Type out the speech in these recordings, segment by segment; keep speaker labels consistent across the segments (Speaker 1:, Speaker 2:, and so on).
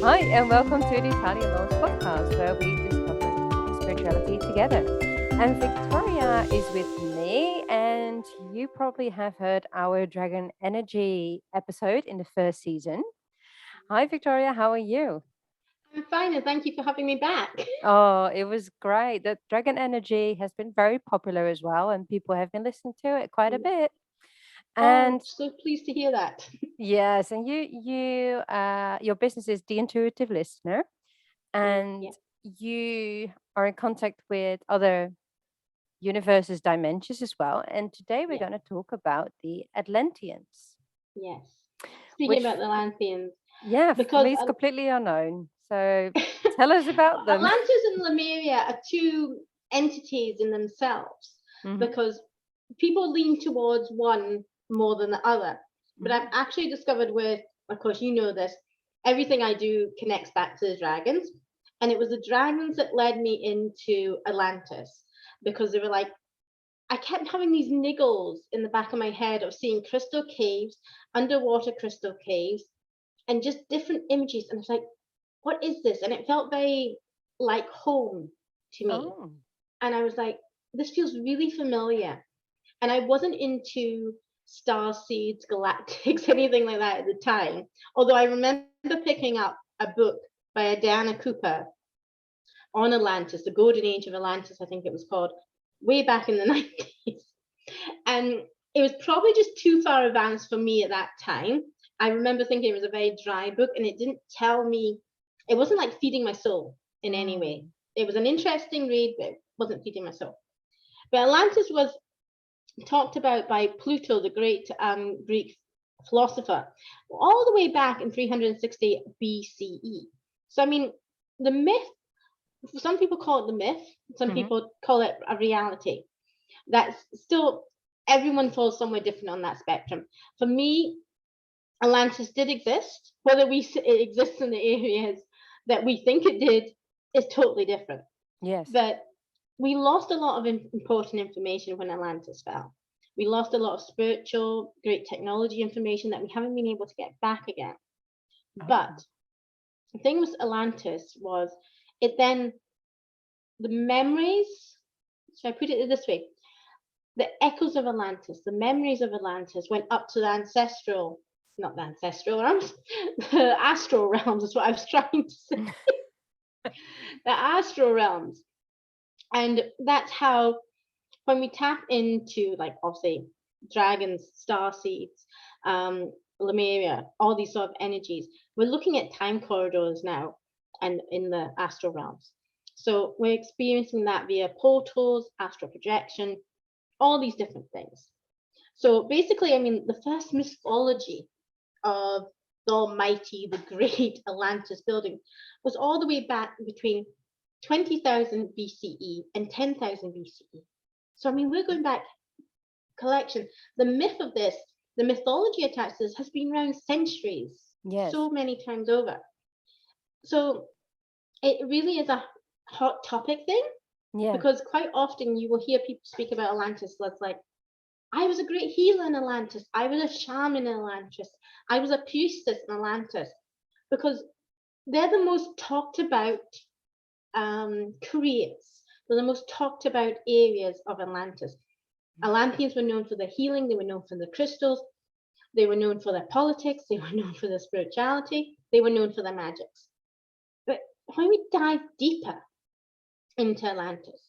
Speaker 1: Hi, and welcome to the Tali Loz podcast, where we discover spirituality together. And Victoria is with me, and you probably have heard our Dragon Energy episode in the first season. Hi, Victoria, how are you?
Speaker 2: I'm fine, and thank you for having me back.
Speaker 1: Oh, it was great. The Dragon Energy has been very popular as well, and people have been listening to it quite a bit.
Speaker 2: Oh, I'm
Speaker 1: And
Speaker 2: so pleased to hear that.
Speaker 1: yes, and your business is the Intuitive Listener, and
Speaker 2: Yeah.
Speaker 1: you are in contact with other universes, dimensions as well. And today we're
Speaker 2: Yeah.
Speaker 1: going to talk about the Atlanteans,
Speaker 2: Yes. Speaking
Speaker 1: which,
Speaker 2: about the Atlanteans,
Speaker 1: yeah, for
Speaker 2: because
Speaker 1: me is completely unknown. So tell us about them.
Speaker 2: Atlantis and Lemuria are two entities in themselves,
Speaker 1: Hmm.
Speaker 2: because people lean towards one more than the other. But I've
Speaker 1: Hmm.
Speaker 2: actually discovered with, of course, you know this, everything I do connects back to the dragons. And it was the dragons that led me into Atlantis because they were like, I kept having these niggles in the back of my head of seeing crystal caves, underwater crystal caves, and just different images. And I was like, what is this? And it felt very like home to me.
Speaker 1: Oh.
Speaker 2: And I was like, this feels really familiar. And I wasn't into star seeds, galactics, anything like that at the time. Although I remember picking up a book by Diana Cooper on Atlantis, the Golden Age of Atlantis, I think it was called, way back in the 90s. And it was probably just too far advanced for me at that time. I remember thinking it was a very dry book and it didn't tell me, it wasn't like feeding my soul in any way.
Speaker 1: Mm.
Speaker 2: It was an interesting read, but it wasn't feeding my soul. But Atlantis was talked about by Pluto, the great Greek philosopher, all the way back in 360 BCE. So, I mean, the myth, some people call it the myth, some
Speaker 1: Hmm.
Speaker 2: people call it a reality. That's still, everyone falls somewhere different on that spectrum. For me, Atlantis did exist. Whether it exists in the areas that we think it did is totally different.
Speaker 1: Yes.
Speaker 2: But we lost a lot of important information when Atlantis fell. We lost a lot of spiritual, great technology information that we haven't been able to get back again.
Speaker 1: Oh.
Speaker 2: But the thing with Atlantis was it then, the memories, should I put it this way? The echoes of Atlantis, the memories of Atlantis went up to the ancestral, not the ancestral realms, the astral realms is what I was trying to say, the astral realms. And that's how, when we tap into, like, obviously, dragons, star seeds, Lemuria, all these sort of energies, we're looking at time corridors now and in the astral realms. So we're experiencing that via portals, astral projection, all these different things. So basically, I mean, the first mythology of the almighty, the great Atlantis building was all the way back between 20,000 BCE and 10,000 BCE. So, I mean, we're going back collection. The myth of this, the mythology attached to this has been around centuries,
Speaker 1: Yes.
Speaker 2: so many times over. So it really is a hot topic thing,
Speaker 1: Yeah.
Speaker 2: because quite often you will hear people speak about Atlantis that's like, I was a great healer in Atlantis. I was a shaman in Atlantis. I was a priestess in Atlantis. Because they're the most talked about careers. They're the most talked about areas of Atlantis. Atlanteans were known for their healing. They were known for their crystals. They were known for their politics. They were known for their spirituality. They were known for their magics. But when we dive deeper into Atlantis,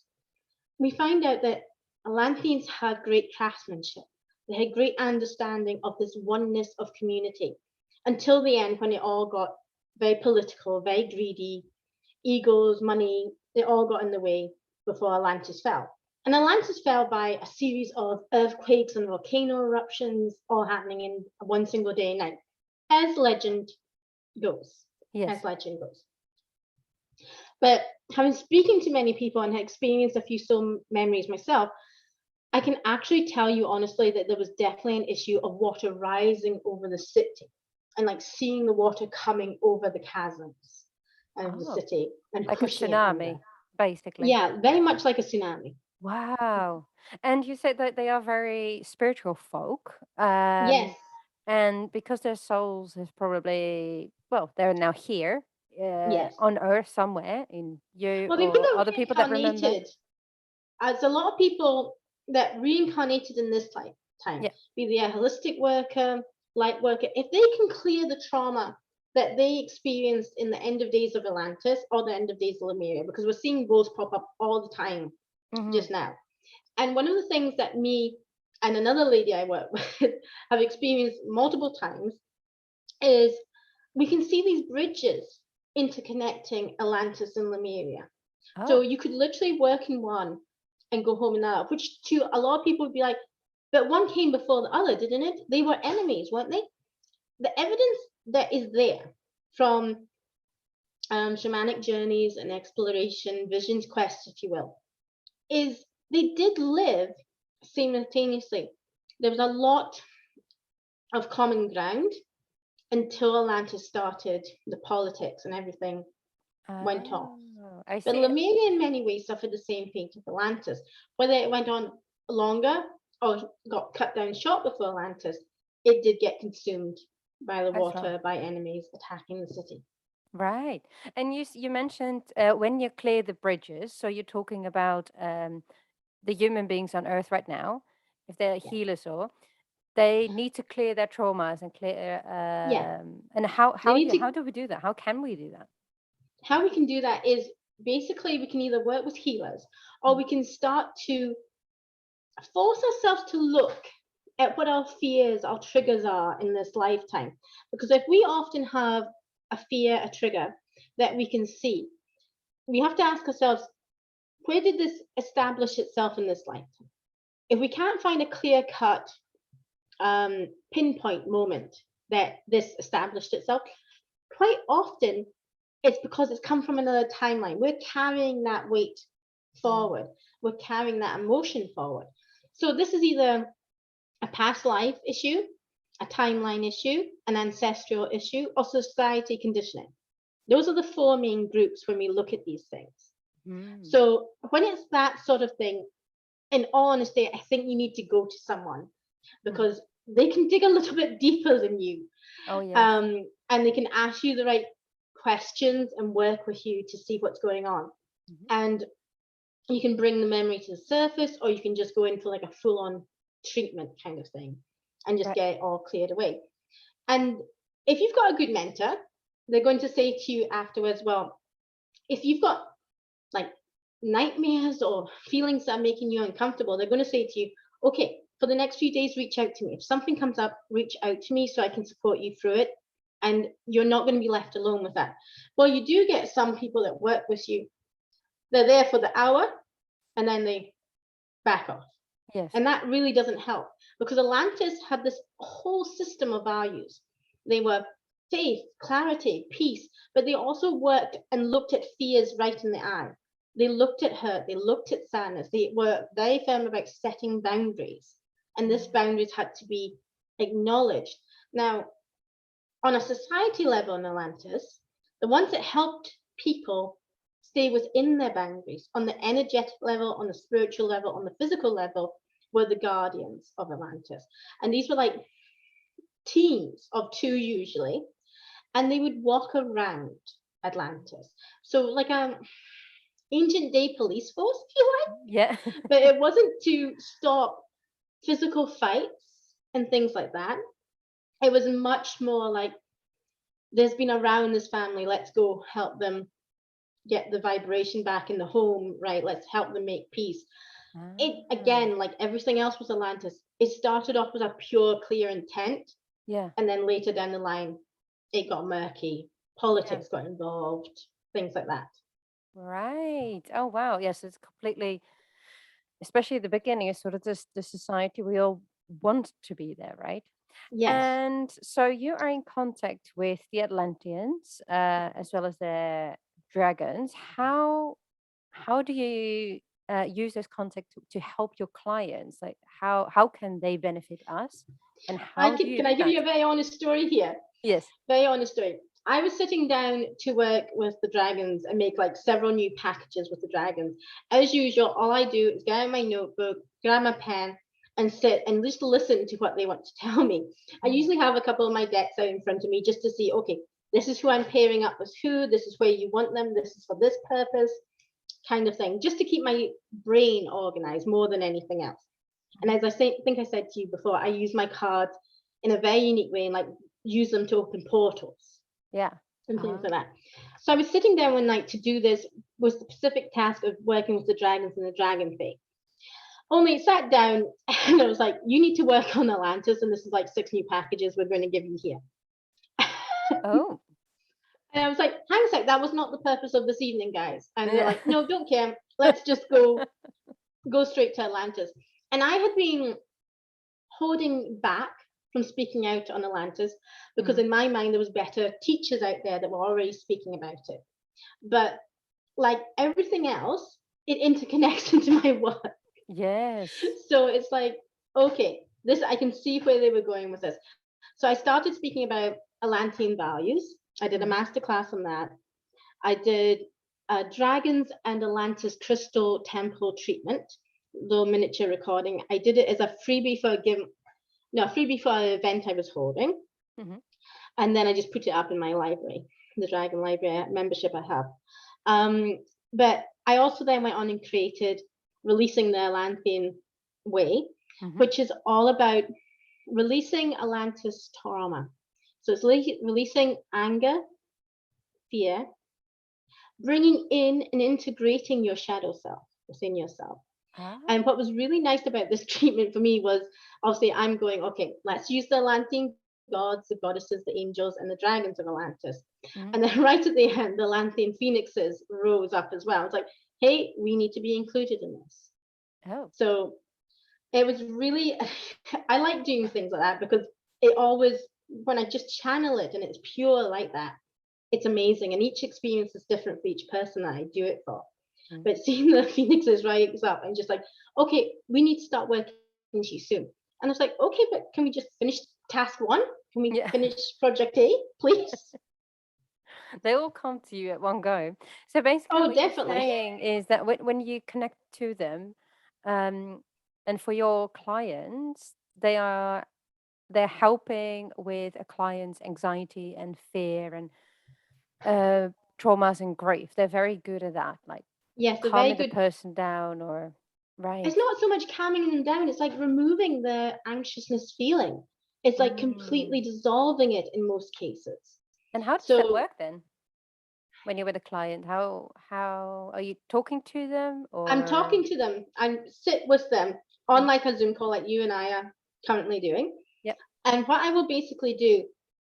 Speaker 2: we find out that Atlanteans had great craftsmanship. They had great understanding of this oneness of community until the end, when it all got very political, very greedy, egos, money, they all got in the way before Atlantis fell. And Atlantis fell by a series of earthquakes and volcano eruptions, all happening in one single day and night, as legend goes. As
Speaker 1: Yes.
Speaker 2: legend goes. But having speaking to many people and experienced a few soul memories myself, I can actually tell you honestly that there was definitely an issue of water rising over the city and like seeing the water coming over the chasms of the
Speaker 1: Oh,
Speaker 2: city and
Speaker 1: like a
Speaker 2: pushing it under.
Speaker 1: tsunami, basically.
Speaker 2: Yeah, very much like a tsunami.
Speaker 1: Wow. And you said that they are very spiritual folk.
Speaker 2: Yes,
Speaker 1: And because their souls is probably, well, they're now here.
Speaker 2: Yes.
Speaker 1: on Earth somewhere in you
Speaker 2: Well, they would
Speaker 1: or
Speaker 2: have
Speaker 1: other people that remember?
Speaker 2: reincarnated as a lot of people that reincarnated in this time,
Speaker 1: Yeah.
Speaker 2: be they a holistic worker, light worker, if they can clear the trauma that they experienced in the end of days of Atlantis or the end of days of Lemuria, because we're seeing both pop up all the time
Speaker 1: Hmm.
Speaker 2: just now. And one of the things that me and another lady I work with have experienced multiple times is we can see these bridges interconnecting Atlantis and Lemuria. So
Speaker 1: Oh,
Speaker 2: you could literally work in one and go home in that, which to a lot of people would be like, but one came before the other, didn't it? They were enemies, weren't they? The evidence that is there from shamanic journeys and exploration, visions, quests, if you will, is they did live simultaneously. There was a lot of common ground until Atlantis started the politics and everything went off.
Speaker 1: oh, I
Speaker 2: But
Speaker 1: see.
Speaker 2: Lemuria, in many ways, suffered the same fate as Atlantis. Whether it went on longer or got cut down short before Atlantis, it did get consumed by the
Speaker 1: That's right.
Speaker 2: water, by enemies attacking the city.
Speaker 1: Right. And you mentioned when you clear the bridges, so you're talking about the human beings on Earth right now, if they're
Speaker 2: Yeah.
Speaker 1: healers or they need to clear their traumas and clear
Speaker 2: Yeah.
Speaker 1: and
Speaker 2: They need to,
Speaker 1: how do we do that? How can we do that?
Speaker 2: how we can do that is basically we can either work with healers or
Speaker 1: Mhm.
Speaker 2: we can start to force ourselves to look at what our fears, our triggers are in this lifetime. Because if we often have a fear, a trigger that we can see, we have to ask ourselves, where did this establish itself in this lifetime? If we can't find a clear cut pinpoint moment that this established itself, quite often it's because it's come from another timeline. We're carrying that weight
Speaker 1: Mm.
Speaker 2: forward, we're carrying that emotion forward. So this is either a past life issue, a timeline issue, an ancestral issue, or society conditioning. Those are the four main groups when we look at these things.
Speaker 1: Mm.
Speaker 2: So when it's that sort of thing, in all honesty, I think you need to go to someone
Speaker 1: Mhm.
Speaker 2: because they can dig a little bit deeper than you,
Speaker 1: Oh yes.
Speaker 2: and they can ask you the right questions and work with you to see what's going on.
Speaker 1: Mhm.
Speaker 2: And you can bring the memory to the surface, or you can just go in for like a full-on treatment kind of thing and just
Speaker 1: Right.
Speaker 2: get it all cleared away. And if you've got a good mentor, they're going to say to you afterwards, well, if you've got like nightmares or feelings that are making you uncomfortable, they're going to say to you, okay, for the next few days, reach out to me. If something comes up, reach out to me so I can support you through it. And you're not going to be left alone with that. Well, you do get some people that work with you. They're there for the hour and then they back off.
Speaker 1: Yes.
Speaker 2: And that really doesn't help because Atlantis had this whole system of values. They were faith, clarity, peace, but they also worked and looked at fears right in the eye. They looked at hurt, they looked at sadness. They were very firm about setting boundaries, and this
Speaker 1: Mm.
Speaker 2: boundaries had to be acknowledged. Now, on a society level in Atlantis, the ones that helped people stay within their boundaries on the energetic level, on the spiritual level, on the physical level were the guardians of Atlantis. And these were like teams of two usually, and they would walk around Atlantis. So like ancient day police force, if you like,
Speaker 1: Yeah.
Speaker 2: but it wasn't to stop physical fights and things like that. It was much more like there's been around this family, let's go help them get the vibration back in the home, right? Let's help them make peace. It
Speaker 1: Ah,
Speaker 2: again, like everything else with Atlantis, it started off with a pure, clear intent,
Speaker 1: yeah.
Speaker 2: and then later down the line, it got murky.
Speaker 1: Yeah.
Speaker 2: Politics got involved, things like that.
Speaker 1: Right. Oh wow. Yes, it's completely, especially at the beginning, it's sort of this the society we all want to be there, right?
Speaker 2: Yes,
Speaker 1: And so you are in contact with the Atlanteans as well as the dragons. How do you use this contact to help your clients? Like how can they benefit us, and
Speaker 2: I
Speaker 1: how do
Speaker 2: can.
Speaker 1: you
Speaker 2: Can
Speaker 1: do
Speaker 2: I give
Speaker 1: that?
Speaker 2: you a very honest story here?
Speaker 1: Yes.
Speaker 2: Very honest story. I was sitting down to work with the dragons and make like several new packages with the dragons. As usual, all I do is get out my notebook, grab my pen, and sit and just listen to what they want to tell me. I
Speaker 1: Mm.
Speaker 2: usually have a couple of my decks out in front of me just to see, okay, This is who I'm pairing up with who. This is where you want them. This is for this purpose, kind of thing, just to keep my brain organized more than anything else. And as I think I said to you before, I use my cards in a very unique way and like use them to open portals.
Speaker 1: Yeah.
Speaker 2: And things like that. So I was sitting there one night to do this, was the specific task of working with the dragons and the dragon fate. Only sat down and I was like, you need to work on Atlantis, and this is like 6 new packages we're going to give you here.
Speaker 1: Oh.
Speaker 2: And I was like, hang a sec, that was not the purpose of this evening, guys. And they're like, no, don't care. Let's just go straight to Atlantis. And I had been holding back from speaking out on Atlantis because in my mind there was better teachers out there that were already speaking about it. But like everything else, it interconnects into my work.
Speaker 1: Yes.
Speaker 2: So it's like, okay, this, I can see where they were going with this. So I started speaking about Atlantean values. I did a masterclass on that. I did Dragons and Atlantis Crystal Temple treatment, little miniature recording. I did it as a freebie for an event I was holding. And then I just put it up in my library, the Dragon Library membership I have. But I also then went on and created Releasing the Atlantean Way, which is all about releasing Atlantis trauma. So it's releasing anger, fear, bringing in and integrating your shadow self within yourself. And what was really nice about this treatment for me was, obviously, I'm going, okay, let's use the Atlantean gods, the goddesses, the angels, and the dragons of Atlantis. And then right at the end, the Atlantean phoenixes rose up as well. It's like, hey, we need to be included in this. So it was really, I like doing things like that because it always, when I just channel it and it's pure like that, it's amazing. And each experience is different for each person that I do it for. But seeing the phoenixes rise up and just like, okay, we need to start working to you soon. And I was like, okay, but can we just finish task 1? Can we finish project A, please?
Speaker 1: They all come to you at one go. So basically, what
Speaker 2: definitely.
Speaker 1: you're saying is that when you connect to them, and for your clients, they're helping with a client's anxiety and fear and traumas and grief. They're very good at that, like
Speaker 2: Yes, they're very
Speaker 1: calming the
Speaker 2: good.
Speaker 1: person down, or
Speaker 2: It's not so much calming them down, it's like removing the anxiousness feeling. It's like completely dissolving it in most cases.
Speaker 1: And how does that work then? When you're with a client, how are you talking to them,
Speaker 2: I'm
Speaker 1: or?
Speaker 2: talking to them. I sit with them on like a Zoom call like you and I are currently doing.
Speaker 1: Yep.
Speaker 2: And what I will basically do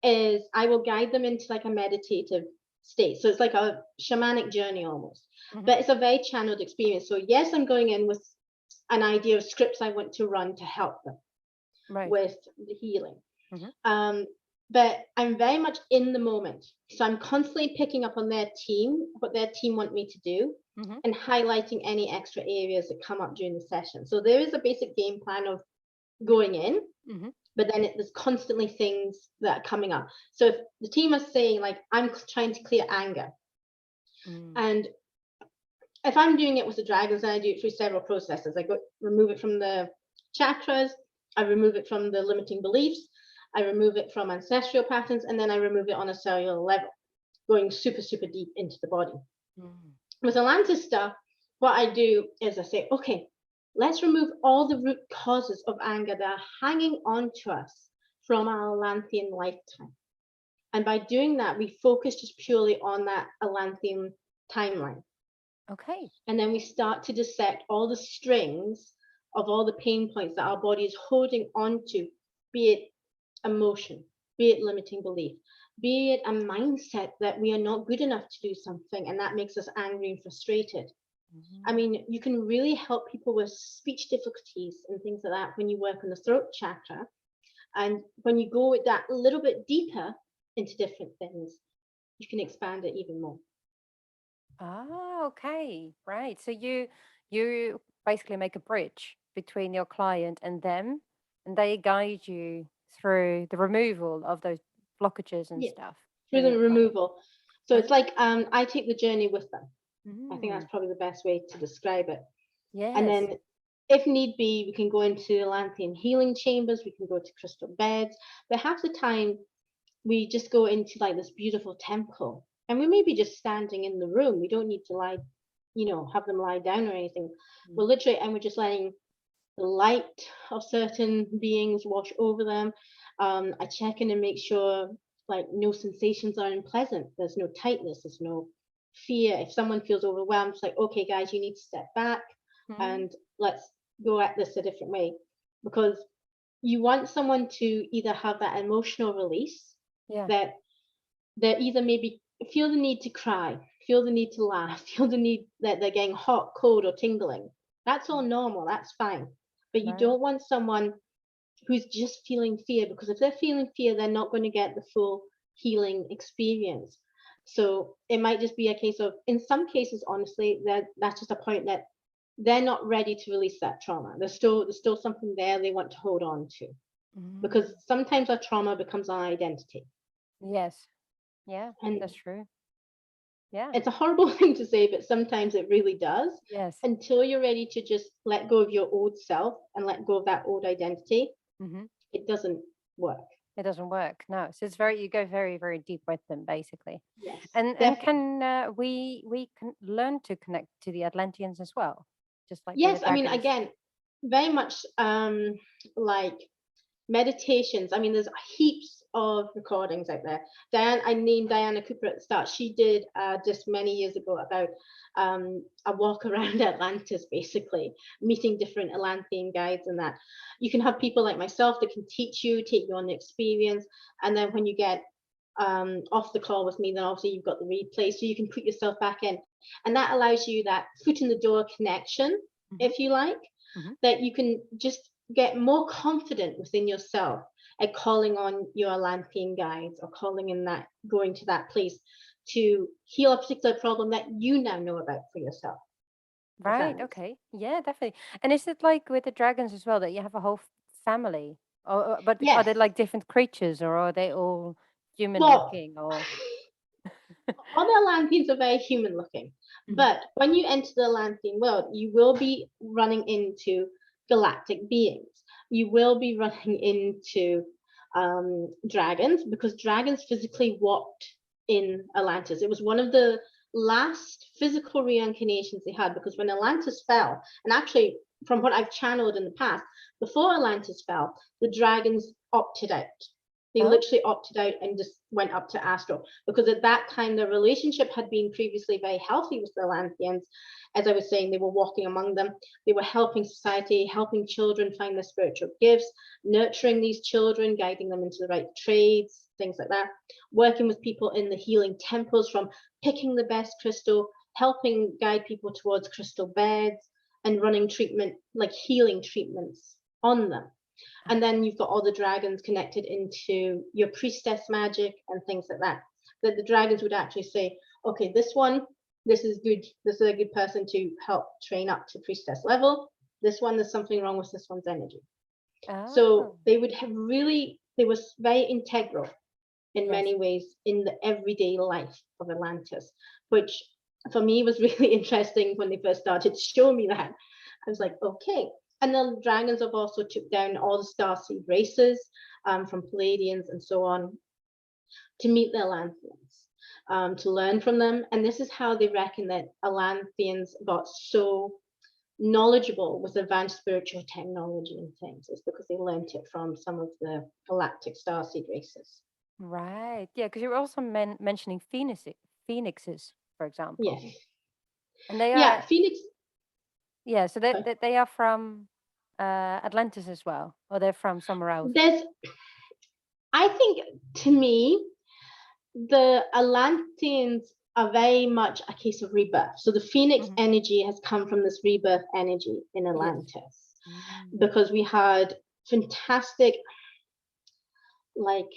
Speaker 2: is I will guide them into like a meditative state. So it's like a shamanic journey almost. But it's a very channeled experience. So yes, I'm going in with an idea of scripts I want to run to help them with the healing. But I'm very much in the moment. So I'm constantly picking up on their team, what their team want me to do, and highlighting any extra areas that come up during the session. So there is a basic game plan of going in, but then there's constantly things that are coming up. So if the team is saying, like, I'm trying to clear anger, and if I'm doing it with the dragons, then I do it through several processes. I remove it from the chakras, I remove it from the limiting beliefs, I remove it from ancestral patterns, and then I remove it on a cellular level, going super, super deep into the body. With Atlantis stuff, what I do is I say, okay, let's remove all the root causes of anger that are hanging on to us from our Atlantean lifetime. And by doing that, we focus just purely on that Atlantean timeline.
Speaker 1: Okay.
Speaker 2: And then we start to dissect all the strings of all the pain points that our body is holding on to, be it emotion, be it limiting belief, be it a mindset that we are not good enough to do something, and that makes us angry and frustrated. I mean, you can really help people with speech difficulties and things like that when you work on the throat chakra. And when you go with that a little bit deeper into different things, you can expand it even more.
Speaker 1: Ah, okay, right. So you basically make a bridge between your client and them, and they guide you through the removal of those blockages and stuff.
Speaker 2: Through the removal. So it's like I take the journey with them. I think that's probably the best way to describe it.
Speaker 1: Yes.
Speaker 2: And then if need be, we can go into Atlantean healing chambers, we can go to crystal beds. But half the time, we just go into like this beautiful temple, and we may be just standing in the room. We don't need to lie, have them lie down or anything.
Speaker 1: Mm.
Speaker 2: We're literally, and we're just letting the light of certain beings wash over them. I check in and make sure like no sensations are unpleasant. There's no tightness. There's no fear. If someone feels overwhelmed, it's like, okay, guys, you need to step back
Speaker 1: Mm.
Speaker 2: and let's go at this a different way, because you want someone to either have that emotional release,
Speaker 1: Yeah.
Speaker 2: that they're either maybe feel the need to cry, feel the need to laugh, feel the need that they're getting hot, cold, or tingling. That's all
Speaker 1: Mm.
Speaker 2: normal. That's fine. But you
Speaker 1: Right.
Speaker 2: don't want someone who's just feeling fear, because if they're feeling fear, they're not going to get the full healing experience. So it might just be a case of, in some cases, honestly, that's just a point that they're not ready to release that trauma. There's still something there they want to hold on to, because
Speaker 1: Mm.
Speaker 2: sometimes our trauma becomes our identity.
Speaker 1: Yes. Yeah,
Speaker 2: And
Speaker 1: that's true. Yeah.
Speaker 2: it's a horrible thing to say, but sometimes it really does.
Speaker 1: Yes.
Speaker 2: Until you're ready to just let go of your old self and let go of that old identity,
Speaker 1: Hmm.
Speaker 2: it doesn't work.
Speaker 1: It doesn't work. No. So it's very, you go very, very deep with them, basically.
Speaker 2: Yes,
Speaker 1: And
Speaker 2: definitely.
Speaker 1: can we can learn to connect to the Atlanteans as well, just like with the
Speaker 2: Yes, I mean,
Speaker 1: dragons?
Speaker 2: again, very much like meditations. I mean, there's heaps of recordings out there. I named Diana Cooper at the start. She did just many years ago about a walk around Atlantis, basically meeting different Atlantean guides, and that you can have people like myself that can teach you, take you on the experience, and then when you get off the call with me, then obviously you've got the replay, so you can put yourself back in, and that allows you that foot in the door connection,
Speaker 1: Hmm.
Speaker 2: if you like,
Speaker 1: Hmm.
Speaker 2: that you can just get more confident within yourself at calling on your Atlantean guides, or calling in that, going to that place to heal a particular problem that you now know about for yourself, if that
Speaker 1: Right.
Speaker 2: makes sense.
Speaker 1: Okay. Yeah, definitely. And is it like with the dragons as well that you have a whole family, but are
Speaker 2: Yes.
Speaker 1: they like different creatures, or are they all human
Speaker 2: Well,
Speaker 1: looking, or?
Speaker 2: all the Atlanteans are very human looking,
Speaker 1: Hmm.
Speaker 2: but when you enter the Atlantean world, you will be running into galactic beings. You will be running into dragons, because dragons physically walked in Atlantis. It was one of the last physical reincarnations they had, because when Atlantis fell, and actually, from what I've channeled in the past, before Atlantis fell, the dragons opted out. They
Speaker 1: Oh.
Speaker 2: literally opted out and just went up to astral, because at that time their relationship had been previously very healthy with the Atlanteans. As I was saying, they were walking among them, they were helping society, helping children find their spiritual gifts, nurturing these children, guiding them into the right trades, things like that, working with people in the healing temples, from picking the best crystal, helping guide people towards crystal beds, and running treatment, like healing treatments on them. And then you've got all the dragons connected into your priestess magic and things like that. That the dragons would actually say, okay, this one, this is good. This is a good person to help train up to priestess level. This one, there's something wrong with this one's energy. So
Speaker 1: Oh.
Speaker 2: they would have really, they was very integral in
Speaker 1: Yes.
Speaker 2: many ways in the everyday life of Atlantis, which for me was really interesting when they first started to show me that. I was like, okay. And then dragons have also took down all the starseed races, from Palladians and so on, to meet the Atlanteans, to learn from them. And this is how they reckon that Atlanteans got so knowledgeable with advanced spiritual technology and things. It's because they learned it from some of the galactic starseed races.
Speaker 1: Right. Yeah, because you were also mentioning phoenixes, for example,
Speaker 2: Yeah.
Speaker 1: and they
Speaker 2: Yeah,
Speaker 1: are,
Speaker 2: Phoenix.
Speaker 1: yeah. So they are from Atlantis as well, or they're from somewhere else.
Speaker 2: There's, I think, to me, the Atlanteans are very much a case of rebirth. So the Phoenix
Speaker 1: Hmm.
Speaker 2: energy has come from this rebirth energy in
Speaker 1: Yes.
Speaker 2: Atlantis,
Speaker 1: Mm.
Speaker 2: because we had fantastic, like,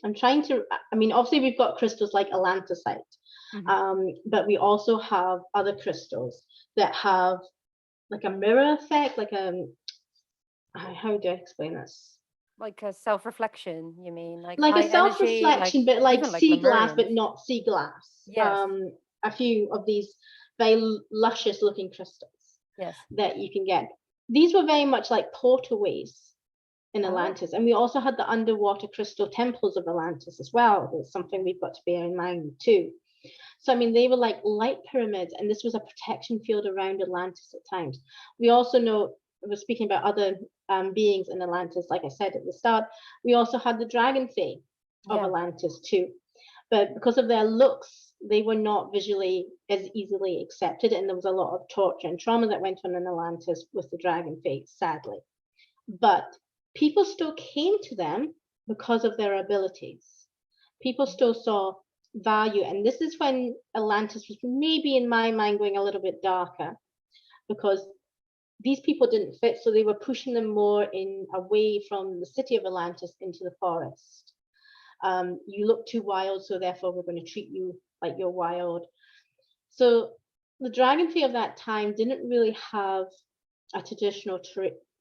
Speaker 2: I'm trying to, I mean, obviously we've got crystals like Atlantisite,
Speaker 1: Hmm.
Speaker 2: but we also have other crystals that have like a mirror effect, like how do I explain this?
Speaker 1: Like a self-reflection, you mean? Like
Speaker 2: Like a
Speaker 1: high energy, like
Speaker 2: self-reflection, but like
Speaker 1: even like
Speaker 2: sea glass, but
Speaker 1: Lemurians.
Speaker 2: not sea glass.
Speaker 1: Yes.
Speaker 2: A few of these very luscious looking crystals
Speaker 1: Yes.
Speaker 2: that you can get. These were very much like portalways in
Speaker 1: Oh,
Speaker 2: Atlantis. And we also had the underwater crystal temples of Atlantis as well. That's something we've got to bear in mind too. So, I mean, they were like light pyramids, and this was a protection field around Atlantis at times. We also know, we're speaking about other beings in Atlantis, like I said at the start, we also had the dragon fae of
Speaker 1: yeah.
Speaker 2: Atlantis too. But because of their looks, they were not visually as easily accepted, and there was a lot of torture and trauma that went on in Atlantis with the dragon fae, sadly. But people still came to them because of their abilities. People still saw value. And this is when Atlantis was maybe, in my mind, going a little bit darker because these people didn't fit. So they were pushing them more in away from the city of Atlantis into the forest. You look too wild, so therefore we're going to treat you like you're wild. So the dragon fae of that time didn't really have a traditional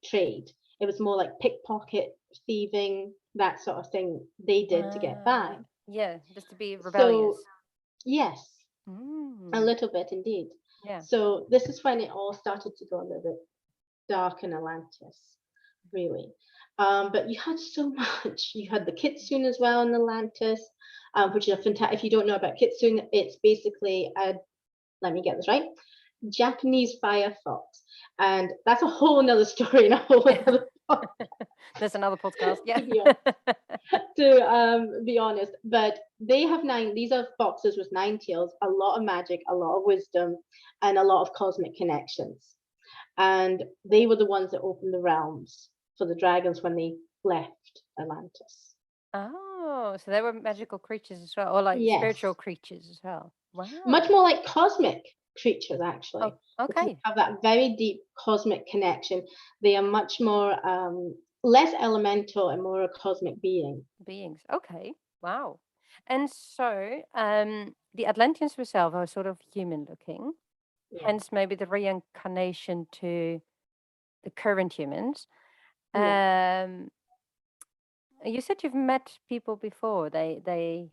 Speaker 2: trade. It was more like pickpocket, thieving, that sort of thing they did to get by.
Speaker 1: Yeah, just to be
Speaker 2: So,
Speaker 1: rebellious.
Speaker 2: yes, a
Speaker 1: Mm,
Speaker 2: little bit indeed.
Speaker 1: yeah.
Speaker 2: So, this is when it all started to go a little bit dark in Atlantis, really. But you had so much. You had the kitsune as well in Atlantis, which is a fantastic. If you don't know about kitsune, it's basically a, let me get this right, Japanese fire fox. And that's a whole nother story and a whole other
Speaker 1: There's another podcast. Yeah.
Speaker 2: to be honest. But they have nine, these are foxes with nine tails, a lot of magic, a lot of wisdom, and a lot of cosmic connections. And they were the ones that opened the realms for the dragons when they left Atlantis.
Speaker 1: Oh, so they were magical creatures as well, or like spiritual
Speaker 2: Yes,
Speaker 1: creatures as well.
Speaker 2: much
Speaker 1: Wow.
Speaker 2: more like cosmic creatures, actually,
Speaker 1: Oh,
Speaker 2: because they
Speaker 1: okay.
Speaker 2: have that very deep cosmic connection. They are much more less elemental and more a cosmic being.
Speaker 1: Beings. Okay. Wow. And so, the Atlanteans themselves are sort of human looking,
Speaker 2: Yeah,
Speaker 1: hence maybe the reincarnation to the current humans.
Speaker 2: yeah,
Speaker 1: Um, you said you've met people before. They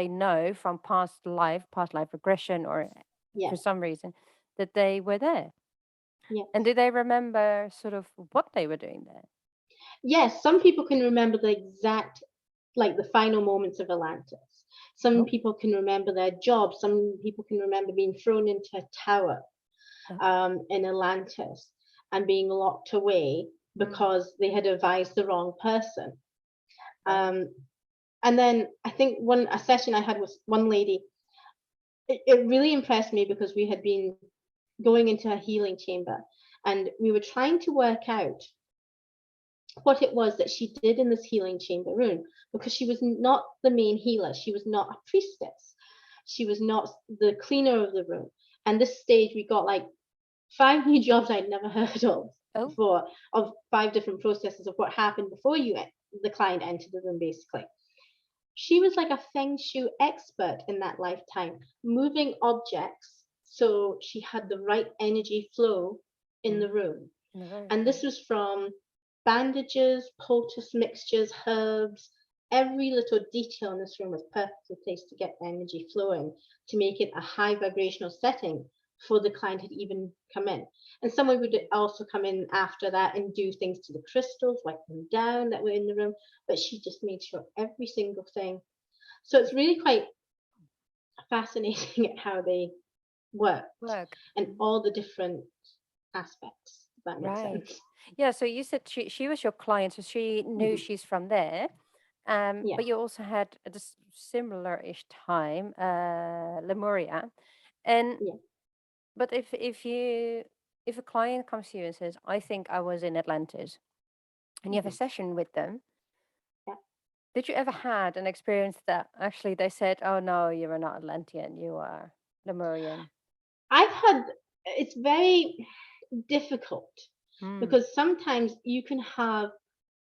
Speaker 1: know from past life regression, or
Speaker 2: yeah,
Speaker 1: for some reason that they were there.
Speaker 2: yeah.
Speaker 1: And do they remember sort of what they were doing there?
Speaker 2: Yes, some people can remember the exact, like the final moments of Atlantis. Some
Speaker 1: Oh,
Speaker 2: people can remember their job. Some people can remember being thrown into a tower
Speaker 1: oh,
Speaker 2: in Atlantis and being locked away
Speaker 1: mm,
Speaker 2: because they had advised the wrong person.
Speaker 1: oh,
Speaker 2: Um, and then I think a session I had with one lady, it really impressed me because we had been going into a healing chamber and we were trying to work out what it was that she did in this healing chamber room because she was not the main healer. She was not a priestess. She was not the cleaner of the room. And this stage, we got like 5 new jobs I'd never heard of
Speaker 1: oh,
Speaker 2: before, of 5 different processes of what happened before the client entered the room, basically. She was like a feng shui expert in that lifetime, moving objects so she had the right energy flow in
Speaker 1: mm,
Speaker 2: the room.
Speaker 1: in the room.
Speaker 2: And this was from bandages, poultice mixtures, herbs. Every little detail in this room was perfectly placed to get energy flowing, to make it a high vibrational setting before the client had even come in. And someone would also come in after that and do things to the crystals, wipe them down that were in the room. But she just made sure every single thing. So it's really quite fascinating at how they worked
Speaker 1: Work.
Speaker 2: and all the different aspects, if that makes
Speaker 1: Right.
Speaker 2: sense.
Speaker 1: Yeah. So you said she was your client, so she knew
Speaker 2: Mhm.
Speaker 1: she's from there.
Speaker 2: Yeah,
Speaker 1: But you also had at a similar-ish time, Lemuria. And
Speaker 2: yeah.
Speaker 1: but if a client comes to you and says, "I think I was in Atlantis," and you have a
Speaker 2: Mhm.
Speaker 1: session with them,
Speaker 2: Yeah.
Speaker 1: did you ever had an experience that actually they said, "Oh no, you are not Atlantean, you are Lemurian"?
Speaker 2: I've had, it's very difficult
Speaker 1: Hmm.
Speaker 2: because sometimes you can have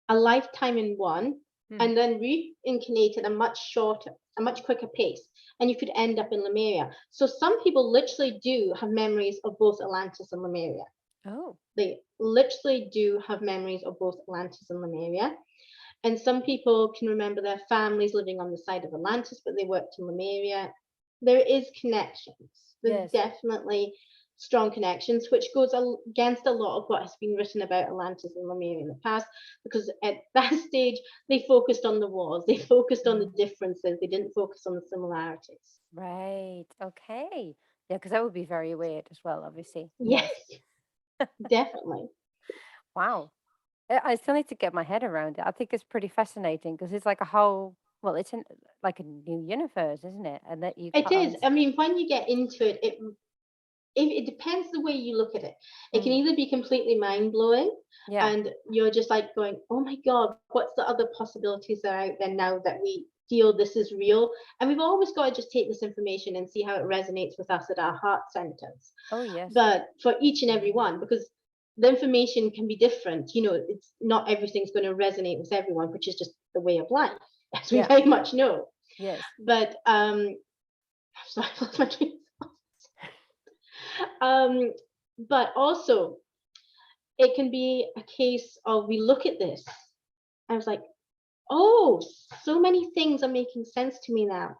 Speaker 2: a lifetime in one
Speaker 1: Hmm.
Speaker 2: and then reincarnate at a much shorter, a much quicker pace, and you could end up in Lemuria. So some people literally do have memories of both Atlantis and Lemuria.
Speaker 1: Oh.
Speaker 2: They literally do have memories of both Atlantis and Lemuria. And some people can remember their families living on the side of Atlantis, but they worked in Lemuria. There is connections. There's
Speaker 1: Yes.
Speaker 2: definitely, strong connections, which goes against a lot of what has been written about Atlantis and Lemuria in the past, because at that stage they focused on the wars, they focused on the
Speaker 1: Mm.
Speaker 2: differences, they didn't focus on the similarities.
Speaker 1: Right. Okay. Yeah, because that would be very weird as well, obviously.
Speaker 2: Yes,
Speaker 1: Yes.
Speaker 2: definitely.
Speaker 1: Wow. I still need to get my head around it. I think it's pretty fascinating because it's like a whole, well, it's like a new universe, isn't it? And that you
Speaker 2: It is.
Speaker 1: can't.
Speaker 2: I mean, when you get into it, it depends the way you look at it. It can
Speaker 1: Mm,
Speaker 2: either be completely mind blowing,
Speaker 1: yeah.
Speaker 2: and you're just like going, "Oh my God, what's the other possibilities that are out there now that we feel this is real?" And we've always got to just take this information and see how it resonates with us at our heart centers.
Speaker 1: Oh, yes.
Speaker 2: But for each and every one, because the information can be different, it's not everything's going to resonate with everyone, which is just the way of life, as we
Speaker 1: Yeah.
Speaker 2: very much know.
Speaker 1: Yes.
Speaker 2: But sorry, I lost my train but also, it can be a case of we look at this. I was like, oh, so many things are making sense to me now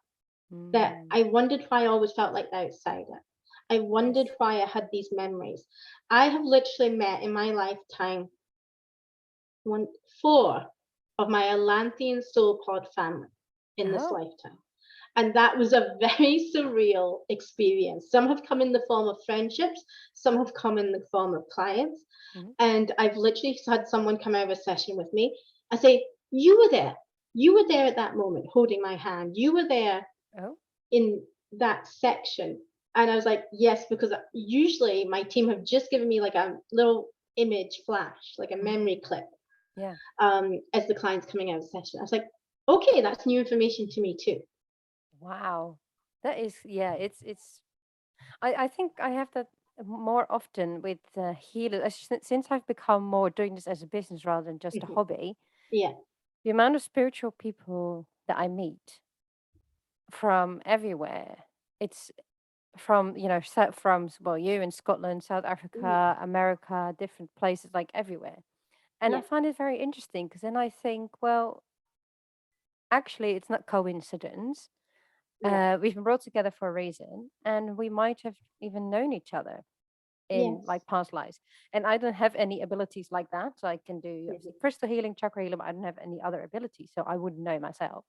Speaker 2: that
Speaker 1: Mm,
Speaker 2: I wondered why I always felt like the outsider. I
Speaker 1: yes.
Speaker 2: wondered why I had these memories. I have literally met in my lifetime one, four of my Atlantean soul pod family in this
Speaker 1: Oh.
Speaker 2: lifetime. And that was a very surreal experience. Some have come in the form of friendships, some have come in the form of clients.
Speaker 1: Mhm.
Speaker 2: And I've literally had someone come out of a session with me. I say, "You were there. You were there at that moment, holding my hand. You were there
Speaker 1: Oh.
Speaker 2: in that section." And I was like, "Yes," because usually my team have just given me like a little image flash, like a
Speaker 1: Mhm.
Speaker 2: memory clip,
Speaker 1: Yeah.
Speaker 2: as the client's coming out of the session. I was like, "Okay, that's new information to me too."
Speaker 1: Wow. That is, yeah, I think I have that more often with healers. Since I've become more doing this as a business rather than just a
Speaker 2: Mhm.
Speaker 1: hobby,
Speaker 2: Yeah.
Speaker 1: the amount of spiritual people that I meet from everywhere, it's from, well, you in Scotland, South
Speaker 2: Mhm.
Speaker 1: Africa, America, different places, like everywhere. And I
Speaker 2: Yeah.
Speaker 1: find it very interesting because then I think, well, actually, it's not coincidence.
Speaker 2: Yeah.
Speaker 1: We've been brought together for a reason, and we might have even known each other in
Speaker 2: Yes.
Speaker 1: like past lives. And I don't have any abilities like that. So I can do obviously
Speaker 2: Mhm.
Speaker 1: crystal healing, chakra healing, but I don't have any other abilities. So I wouldn't know myself.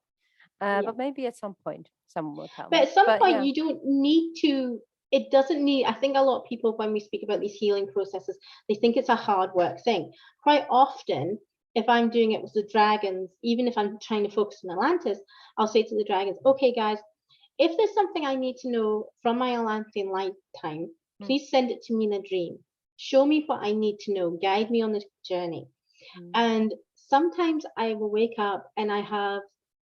Speaker 2: Yeah.
Speaker 1: But maybe at some point someone will tell
Speaker 2: But
Speaker 1: me.
Speaker 2: at some
Speaker 1: But
Speaker 2: point,
Speaker 1: yeah.
Speaker 2: you don't need to. It doesn't need. I think a lot of people, when we speak about these healing processes, they think it's a hard work thing. Quite often, if I'm doing it with the dragons, even if I'm trying to focus on Atlantis, I'll say to the dragons, "Okay, guys, if there's something I need to know from my Atlantean lifetime,
Speaker 1: Mm,
Speaker 2: please send it to me in a dream. Show me what I need to know. Guide me on this journey."
Speaker 1: mm,
Speaker 2: And sometimes I will wake up and I have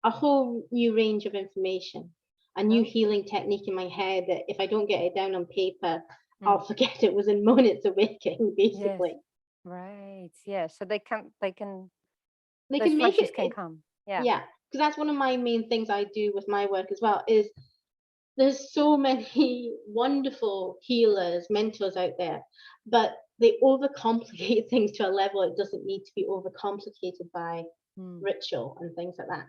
Speaker 2: a whole new range of information, a new
Speaker 1: oh,
Speaker 2: healing technique in my head that if I don't get it down on paper,
Speaker 1: mm,
Speaker 2: I'll forget it was in moments of waking,
Speaker 1: yes.
Speaker 2: basically.
Speaker 1: Right. Yeah. So they can,
Speaker 2: They
Speaker 1: those
Speaker 2: can make
Speaker 1: flashes
Speaker 2: it,
Speaker 1: can come. Yeah.
Speaker 2: yeah, because that's one of my main things I do with my work as well, is there's so many wonderful healers, mentors out there, but they overcomplicate things to a level it doesn't need to be overcomplicated by
Speaker 1: Mm,
Speaker 2: ritual and things like that.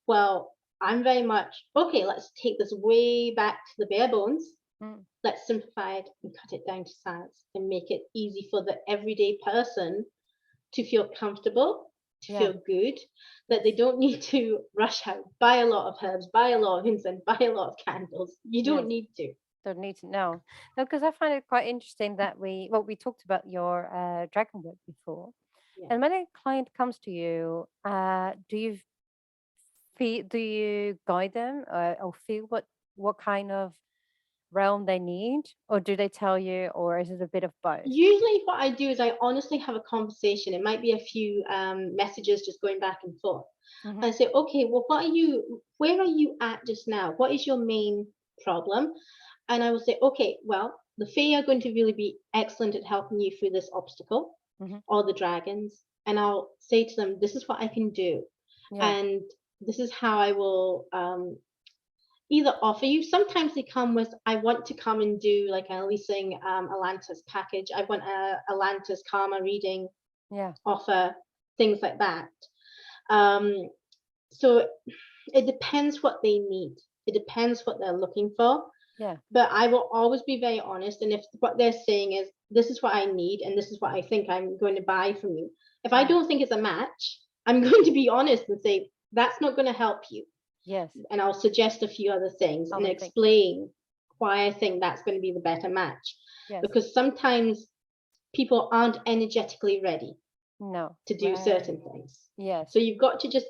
Speaker 2: Well, I'm very much, okay, let's take this way back to the bare bones.
Speaker 1: mm,
Speaker 2: Let's simplify it and cut it down to science and make it easy for the everyday person to feel comfortable, to
Speaker 1: yeah.
Speaker 2: feel good, that
Speaker 1: Yes.
Speaker 2: they don't need to rush out, buy a lot of herbs, buy a lot of incense, buy a lot of candles. You don't
Speaker 1: Yes.
Speaker 2: need to.
Speaker 1: Don't need to know. No, because I find it quite interesting that we talked about your dragon work before.
Speaker 2: Yeah.
Speaker 1: And when a client comes to you, do you guide them or feel what kind of realm they need, or do they tell you, or is it a bit of both?
Speaker 2: Usually, what I do is I honestly have a conversation. It might be a few messages just going back and forth.
Speaker 1: Hmm.
Speaker 2: And I say, okay, well, where are you at just now? What is your main problem? And I will say, okay, well, the Fae are going to really be excellent at helping you through this obstacle,
Speaker 1: Hmm.
Speaker 2: or the dragons. And I'll say to them, this is what I can do.
Speaker 1: Yeah.
Speaker 2: And this is how I will either offer you. Sometimes they come with, I want to come and do like a leasing Atlantis package. I want a Atlantis karma reading
Speaker 1: Yeah.
Speaker 2: offer, things like that. So it depends what they need. It depends what they're looking for.
Speaker 1: Yeah.
Speaker 2: But I will always be very honest. And if what they're saying is, this is what I need and this is what I think I'm going to buy from you, if I
Speaker 1: Mm.
Speaker 2: don't think it's a match, I'm going to be honest and say, that's not going to help you.
Speaker 1: Yes.
Speaker 2: And I'll suggest a few other things and
Speaker 1: Other thing.
Speaker 2: explain why I think that's going to be the better match.
Speaker 1: Yes.
Speaker 2: Because sometimes people aren't energetically ready
Speaker 1: No.
Speaker 2: to do
Speaker 1: Right.
Speaker 2: certain things.
Speaker 1: Yes.
Speaker 2: So you've got to just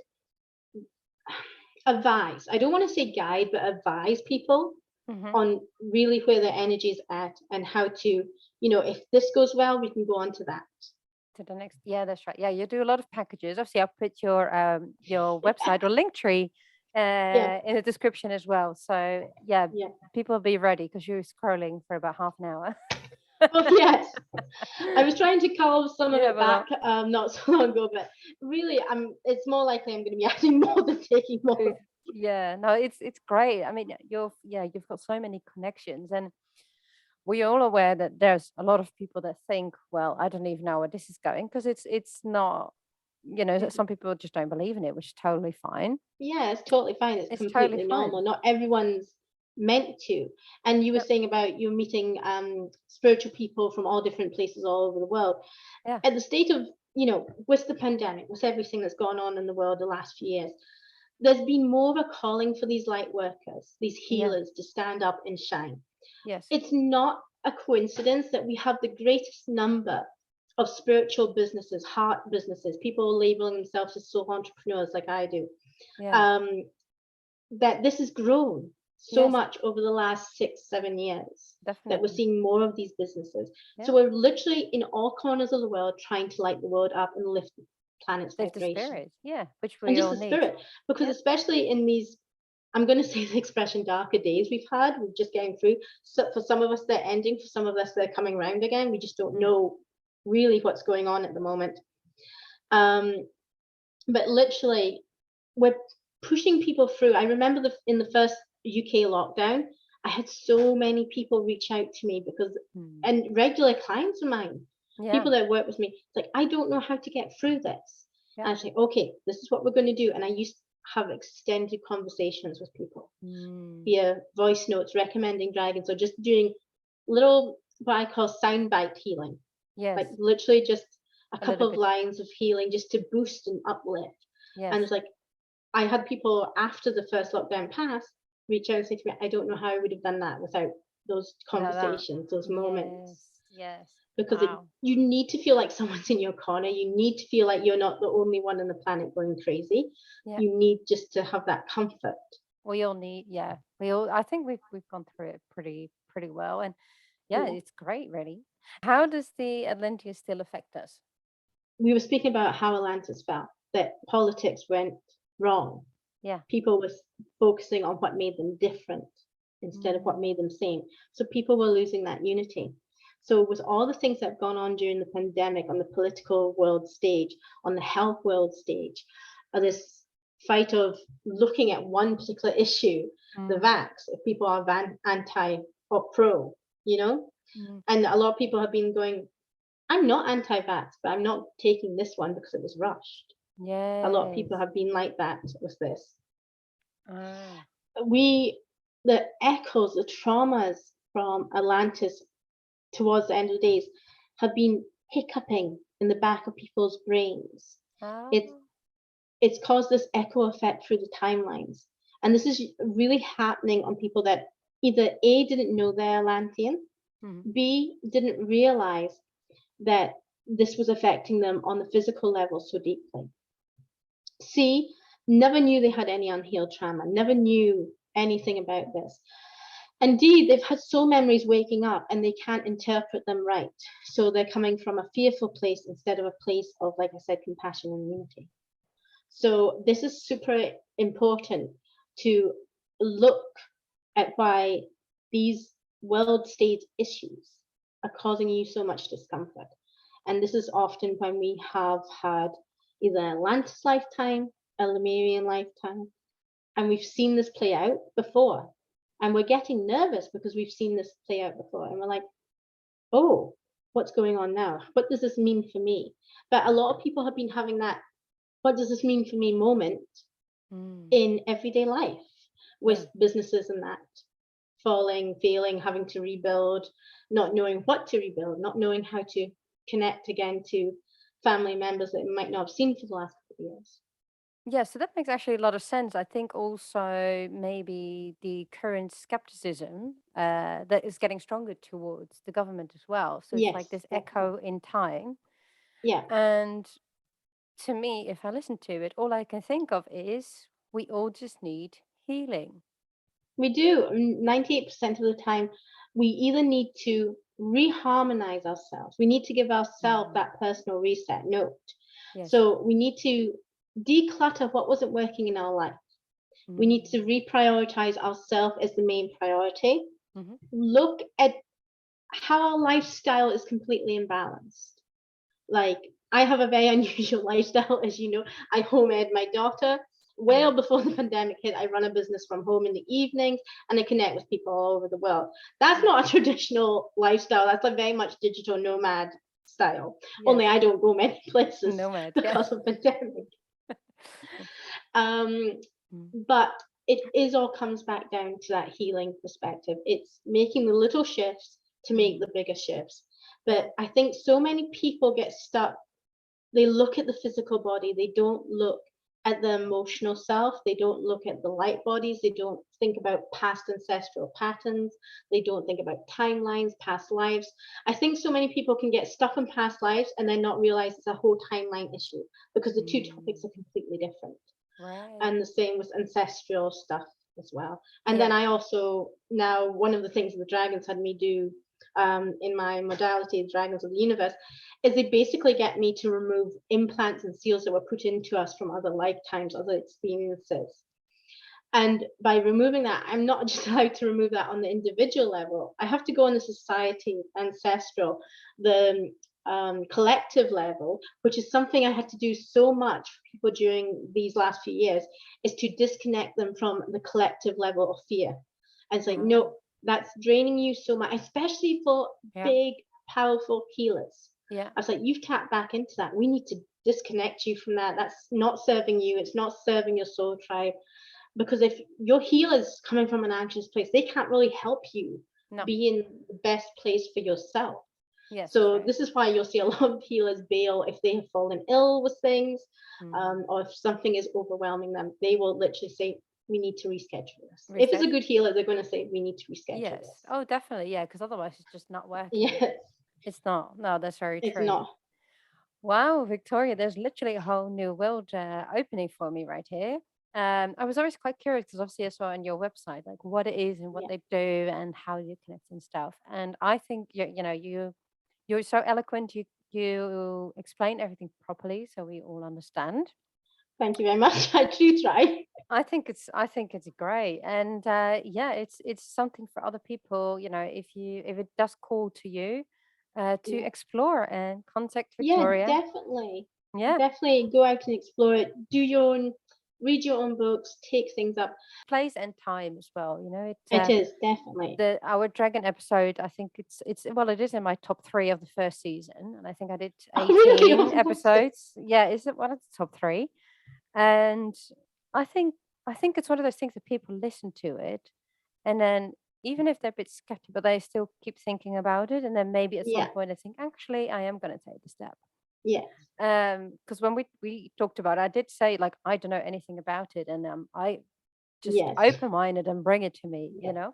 Speaker 2: advise. I don't want to say guide, but advise people
Speaker 1: Mm-hmm.
Speaker 2: on really where their energy is at and how to, if this goes well, we can go on to that.
Speaker 1: To the next. Yeah, that's right. Yeah, you do a lot of packages. Obviously, I'll put your website or link tree
Speaker 2: Yeah,
Speaker 1: in the description as well. So yeah,
Speaker 2: yeah.
Speaker 1: people be ready because you're scrolling for about half an hour.
Speaker 2: Oh, yes. I was trying to carve some of
Speaker 1: You have
Speaker 2: it
Speaker 1: a
Speaker 2: back
Speaker 1: lot.
Speaker 2: not so long ago, but really, it's more likely I'm going to be adding more than taking more.
Speaker 1: Yeah, no, it's great. I mean, you've got so many connections, and we're all aware that there's a lot of people that think, well, I don't even know where this is going because it's not, some people just don't believe in it, which is totally fine.
Speaker 2: Yeah, it's totally fine. It's
Speaker 1: It's totally
Speaker 2: completely
Speaker 1: fine.
Speaker 2: normal. Not everyone's meant to. And you were
Speaker 1: Yep.
Speaker 2: saying about you meeting spiritual people from all different places all over the world.
Speaker 1: Yeah.
Speaker 2: At the state of, with the pandemic, with everything that's gone on in the world the last few years, there's been more of a calling for these light workers, these
Speaker 1: Yeah.
Speaker 2: healers to stand up and shine.
Speaker 1: Yes.
Speaker 2: It's not a coincidence that we have the greatest number of spiritual businesses, heart businesses, people labeling themselves as soul entrepreneurs like I do.
Speaker 1: Yeah.
Speaker 2: Um, that this has grown so
Speaker 1: Yes.
Speaker 2: much over the last 6, 7 years that we're
Speaker 1: Definitely.
Speaker 2: seeing more of these businesses.
Speaker 1: Yeah.
Speaker 2: So we're literally in all corners of the world trying to light the world up and lift the planet's
Speaker 1: Live the
Speaker 2: vibration
Speaker 1: spirit. Yeah, which
Speaker 2: and
Speaker 1: we
Speaker 2: just
Speaker 1: all
Speaker 2: the
Speaker 1: need.
Speaker 2: spirit. Because
Speaker 1: Yeah.
Speaker 2: especially in these, I'm going to say the expression darker days we're just getting through. So for some of us, they're ending. For some of us, they're coming round again. We just don't
Speaker 1: Mm.
Speaker 2: know really what's going on at the moment. Um, but literally, we're pushing people through. I remember in the first UK lockdown, I had so many people reach out to me
Speaker 1: Mm.
Speaker 2: and regular clients of mine,
Speaker 1: Yeah.
Speaker 2: people that work with me, it's like, I don't know how to get through this.
Speaker 1: Yeah.
Speaker 2: And I say, okay, this is what we're going to do. And I used to have extended conversations with people
Speaker 1: Mm.
Speaker 2: via voice notes, recommending dragons, or just doing little, what I call soundbite healing, like
Speaker 1: Yes.
Speaker 2: literally just a
Speaker 1: A little
Speaker 2: couple of
Speaker 1: bit.
Speaker 2: lines of healing just to boost and uplift. And
Speaker 1: Yes.
Speaker 2: it's like, I had people after the first lockdown passed reach out and say to me, I don't know how I would have done that without those
Speaker 1: Now that.
Speaker 2: conversations, those
Speaker 1: Yes.
Speaker 2: moments.
Speaker 1: Yes.
Speaker 2: Because
Speaker 1: Wow.
Speaker 2: you need to feel like someone's in your corner. You need to feel like you're not the only one on the planet going crazy.
Speaker 1: Yeah.
Speaker 2: You need just to have that comfort.
Speaker 1: We all need. Yeah. We all. I think we've gone through it pretty well, and yeah,
Speaker 2: Yeah.
Speaker 1: it's great. Really. How does the Atlanteans still affect us?
Speaker 2: We were speaking about how Atlantis felt, that politics went wrong.
Speaker 1: Yeah.
Speaker 2: People were focusing on what made them different instead of what
Speaker 1: Mm.
Speaker 2: made them same. So people were losing that unity. So with all the things that have gone on during the pandemic on the political world stage, on the health world stage, this fight of looking at one particular issue, the
Speaker 1: Mm.
Speaker 2: vax, if people are anti or pro, you know?
Speaker 1: Mm.
Speaker 2: And a lot of people have been going, I'm not anti-vax, but I'm not taking this one because it was rushed. A lot of people
Speaker 1: Yes.
Speaker 2: have been like that with this.
Speaker 1: Ah.
Speaker 2: We the echoes, the traumas from Atlantis towards the end of the days have been hiccuping in the back of people's brains. It's
Speaker 1: Oh.
Speaker 2: it's caused this echo effect through the timelines. And this is really happening on people that either A didn't know they're Atlantean,
Speaker 1: Mm.
Speaker 2: B didn't realize that this was affecting them on the physical level so deeply. C never knew they had any unhealed trauma, never knew anything about this. Indeed, they've had soul memories waking up and they can't interpret them right. So they're coming from a fearful place instead of a place of, like I said, compassion and unity. So this is super important to look at why these world stage issues are causing you so much discomfort. And this is often when we have had either an Atlantis lifetime, a Lemurian lifetime, and we've seen this play out before. And we're getting nervous because we've seen this play out before. And we're like, oh, what's going on now? What does this mean for me? But a lot of people have been having that, what does this mean for me moment
Speaker 1: Mm.
Speaker 2: in everyday life
Speaker 1: Yeah.
Speaker 2: with businesses and that. falling, failing, having to rebuild, not knowing what to rebuild, not knowing how to connect again to family members that you might not have seen for the last couple of years.
Speaker 1: Yeah, so that makes actually a lot of sense. I think also maybe the current skepticism that is getting stronger towards the government as well. So it's like
Speaker 2: Yes,
Speaker 1: this
Speaker 2: definitely.
Speaker 1: echo in time.
Speaker 2: Yeah,
Speaker 1: And to me, if I listen to it, all I can think of is we all just need healing.
Speaker 2: we do. 98% of the time, we either need to reharmonize ourselves, we need to give ourselves
Speaker 1: Mm.
Speaker 2: that personal reset note.
Speaker 1: Yes.
Speaker 2: So we need to declutter what wasn't working in our life. We need
Speaker 1: Mm.
Speaker 2: to reprioritize ourselves as the main priority.
Speaker 1: Hmm.
Speaker 2: Look at how our lifestyle is completely imbalanced. Like, I have a very unusual lifestyle, as you know. I home ed my daughter.
Speaker 1: Yeah.
Speaker 2: Well before the pandemic hit, I run a business from home in the evenings and I connect with people all over the world. That's
Speaker 1: Mm.
Speaker 2: not a traditional lifestyle. That's a very much digital nomad style. Only
Speaker 1: Yes.
Speaker 2: I don't go many places
Speaker 1: Nomad. Yeah.
Speaker 2: because of pandemic. Um,
Speaker 1: Mm.
Speaker 2: but it is all comes back down to that healing perspective. It's making the little shifts to make
Speaker 1: Mm.
Speaker 2: the bigger shifts.
Speaker 1: Yeah.
Speaker 2: But I think so many people get stuck. They look at the physical body, they don't look at the emotional self, they don't look at the light bodies, they don't think about past ancestral patterns, they don't think about timelines, past lives. I think so many people can get stuck in past lives and then not realize it's a whole timeline issue because the two topics
Speaker 1: Mm.
Speaker 2: are completely different.
Speaker 1: Right.
Speaker 2: And the same with ancestral stuff as well. And then
Speaker 1: Yeah.
Speaker 2: I also, now one of the things the dragons had me do in my modality, the Dragons of the Universe, is they basically get me to remove implants and seals that were put into us from other lifetimes, other experiences. And by removing that, I'm not just allowed to remove that on the individual level. I have to go on the society, ancestral, the collective level, which is something I had to do so much for people during these last few years, is to disconnect them from the collective level of fear. And it's like,
Speaker 1: Right.
Speaker 2: no, that's draining you so much, especially for
Speaker 1: Yeah.
Speaker 2: big, powerful healers.
Speaker 1: Yeah.
Speaker 2: I was like, you've tapped back into that. We need to disconnect you from that. That's not serving you. It's not serving your soul tribe, because if your healer's coming from an anxious place, they can't really help you
Speaker 1: No.
Speaker 2: be in the best place for yourself.
Speaker 1: Yes, that's
Speaker 2: So
Speaker 1: right.
Speaker 2: this is why you'll see a lot of healers bail if they have fallen ill with things,
Speaker 1: Mm.
Speaker 2: or if something is overwhelming them. They will literally say, we need to reschedule this. If it's a
Speaker 1: Reschedule.
Speaker 2: good healer, they're going to say, we need to reschedule
Speaker 1: Yes.
Speaker 2: this.
Speaker 1: Oh, definitely. Yeah, because otherwise it's just not working.
Speaker 2: Yes,
Speaker 1: It's not. No, that's very
Speaker 2: it's
Speaker 1: true.
Speaker 2: not.
Speaker 1: Wow, Victoria, there's literally a whole new world opening for me right here. I was always quite curious because obviously I saw on your website like what it is and what
Speaker 2: Yeah.
Speaker 1: they do and how you connect and stuff. And I think you're so eloquent. You explain everything properly so we all understand.
Speaker 2: Thank you very much. I do try.
Speaker 1: I think it's great, and yeah, it's something for other people. If it does call to you, to
Speaker 2: Yeah.
Speaker 1: explore and contact
Speaker 2: Yeah,
Speaker 1: Victoria.
Speaker 2: definitely.
Speaker 1: Yeah,
Speaker 2: Definitely go out and explore it. Do your own, read your own books, take things up.
Speaker 1: place and time as well. It's
Speaker 2: It is definitely.
Speaker 1: the our dragon episode. I think it's well, it is in my top three of the first season, and I think I did
Speaker 2: Oh, really?
Speaker 1: 18
Speaker 2: Oh, that's good.
Speaker 1: episodes. Yeah, is it one of the top three? And I think I think it's one of those things that people listen to it, and then even if they're a bit skeptical, they still keep thinking about it, and then maybe at some
Speaker 2: Yeah,
Speaker 1: point they think, actually, I am going to take the step.
Speaker 2: yeah,
Speaker 1: Because when we talked about it, I did say like I don't know anything about it, and I just
Speaker 2: yes,
Speaker 1: open minded and bring it to me,
Speaker 2: yeah,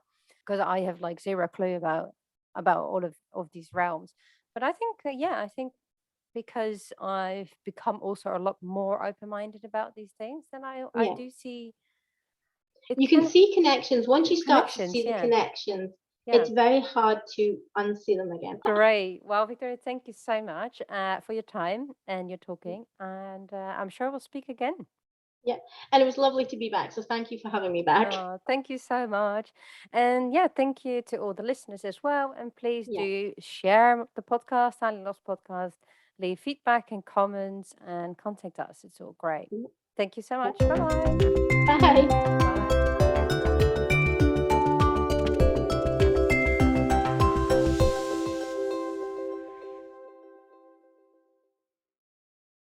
Speaker 1: because I have like zero clue about all of these realms. But I think yeah, I think because I've become also a lot more open minded about these things, then I
Speaker 2: yeah.
Speaker 1: do see it
Speaker 2: You can
Speaker 1: can
Speaker 2: see connections. Once you start to
Speaker 1: connections.
Speaker 2: see the
Speaker 1: Yeah,
Speaker 2: connections,
Speaker 1: yeah.
Speaker 2: it's very hard to unsee them again.
Speaker 1: Great. Well, Victoria, thank you so much for your time and your talking, and I'm sure we'll speak again.
Speaker 2: Yeah, and it was lovely to be back. So thank you for having me back.
Speaker 1: Thank you so much. And yeah, thank you to all the listeners as well. And please
Speaker 2: Yeah.
Speaker 1: do share the podcast, Tali Loz podcast, leave feedback and comments and contact us. It's all great. Thank you so much. Bye-bye.
Speaker 2: Bye.
Speaker 1: Bye.